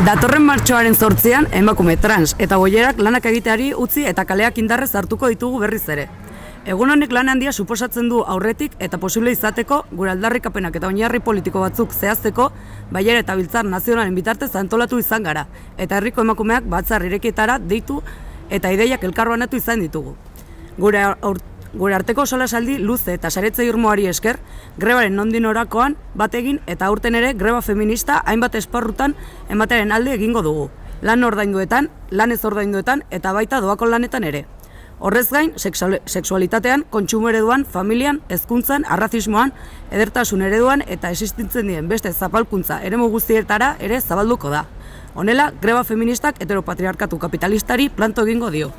Datorren martxoaren 8an emakume trans eta boierak lanak egiteari utzi eta kaleak indarrez hartuko ditugu berriz ere. Egun honek lan handia suposatzen du aurretik eta posible izateko gure aldarrikapenak eta oinarri politiko batzuk zehazteko Baiera eta Biltzar Nazionalen bitartez antolatu izan gara eta herriko emakumeak batzar irekietara deitu eta ideiak elkarbanatu izan ditugu. Gure arteko solasaldi luze eta saretze irmoari esker, grebaren nondik norakoan bat egin eta aurten ere greba feminista hainbat esparrutan ematearen alde egingo dugu. Lan ordainduetan, lan ez ordainduetan eta baita doako lanetan ere. Horrez gain, sexualitatean, kontsumo ereduan, familian, hezkuntzan, arrazismoan, edertasun ereduan eta existitzen diren beste zapalkuntza eremu guztietara ere zabalduko da. Honela, greba feministak heteropatriarkatu kapitalistari planto egingo dio.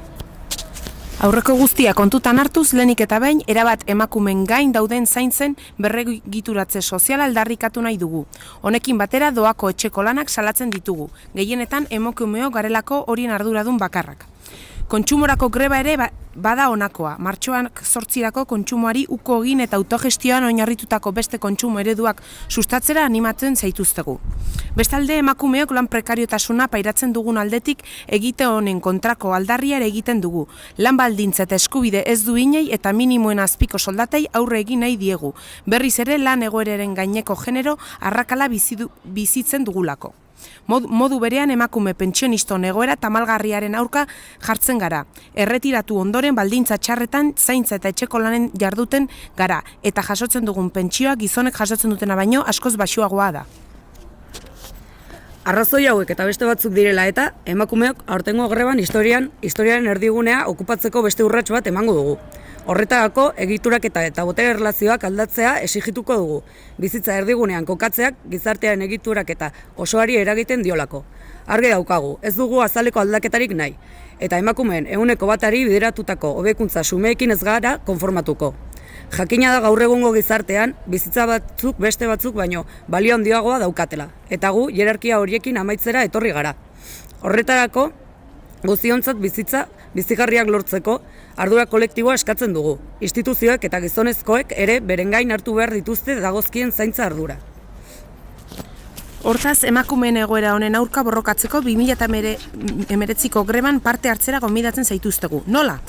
Aurreko guztia kontutan hartuz, lehenik eta behin, erabat emakumen gain dauden zaintzen berregituratze soziala aldarrikatu nahi dugu. Honekin batera doako etxeko lanak salatzen ditugu, gehienetan emakumeok garelako horien arduradun bakarrak. Kontsumorako greba ere bada honakoa, martxoak 8 kontsumoari uko egin eta autogestioan oinarritutako beste kontsumo ereduak sustatzera animatzen zaituztegu. Bestalde, emakumeok lan prekariotasuna pairatzen dugun aldetik egite honen kontrako aldarria ere egiten dugu. Lan baldintza eta eskubide ez duinei eta minimoen azpiko soldatei aurre egin nahi diegu. Berriz ere lan egoeraren gaineko genero arrakala bizitzen dugulako. Modu berean emakume pentsioniston egoera tamalgarriaren aurka jartzen gara. Erretiratu ondoren baldintza txarretan zaintza eta etxeko lanen jarduten gara eta jasotzen dugun pentsioa gizonek jasotzen dutena baino askoz baxuagoa da. Arrazoi hauek eta beste batzuk direla eta emakumeok aurtengo greban historiaren erdigunea okupatzeko beste urrats bat emango dugu. Horretarako egituraketa eta botere erlazioak aldatzea exigituko dugu. Bizitza erdigunean kokatzeak gizartearen egituraketa osoari eragiten diolako. Argi daukagu, ez dugu azaleko aldaketarik nahi, eta emakumeen 100%ari bideratutako hobekuntza xumeekin ez gara konformatuko. Jakina da gaur egungo gizartean, bizitza batzuk beste batzuk baino balio handiagoa daukatela, eta gu hierarkia horiekin amaitzera etorri gara. Horretarako, guztiontzat bizigarriak lortzeko ardura kolektiboa eskatzen dugu. Instituzioek eta gizonezkoek ere beren gain hartu behar dituzte dagozkien zaintza ardura. Hortaz, emakumeen egoera honen aurka borrokatzeko 2019ko greban parte hartzera gonbidatzen zaituztegu. Nola?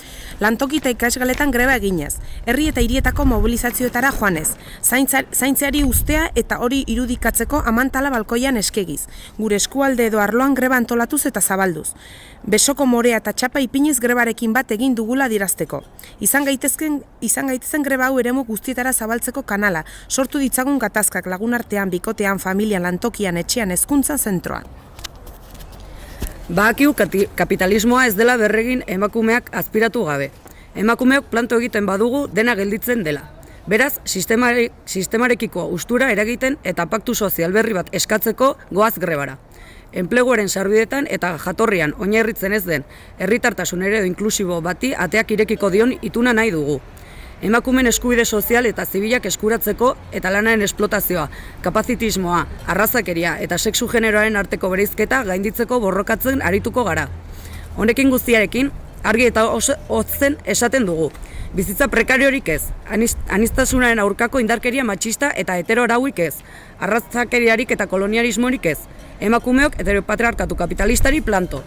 Lantoki eta ikasgeletan greba eginez, herri eta hirietako mobilizazioetara joanez, zaintzeari ustea eta hori irudikatzeko amantala balkoian eskegiz, gure eskualde edo arloan greba antolatuz eta zabalduz. Besoko morea eta txapa ipiniz grebarekin bat egin dugula dirazteko. Izan gaitezen greba hau eremu guztietara zabaltzeko kanala, sortu ditzagun gatazkak lagunartean, bikotean, familian, lantokian, etxean, hezkuntzan, zentroan. Badakigu kapitalismoa ez dela berregin emakumeak azpiratu gabe. Emakumeok planto egiten badugu dena gelditzen dela. Beraz, sistemarekiko ustura eragiten eta paktu sozial berri bat eskatzeko goaz grebara. Enpleguaren sarbidetan eta jatorrian oinarritzen ez den herritartasun eredu inklusibo bati ateak irekiko dion ituna nahi dugu. Emakumeen eskubide sozial eta zibilak eskuratzeko eta lanaren esplotazioa, kapazitismoa, arrazakeria eta sexu generoaren arteko bereizketa gainditzeko borrokatzen arituko gara. Honekin guztiarekin, argi eta hotzen esaten dugu. Bizitza prekariorik ez, aniztasunaren aurkako indarkeria matxista eta heteroarauik ez, arrazakeriarik eta kolonialismorik ez, emakumeok heteropatriarkatu kapitalistari planto.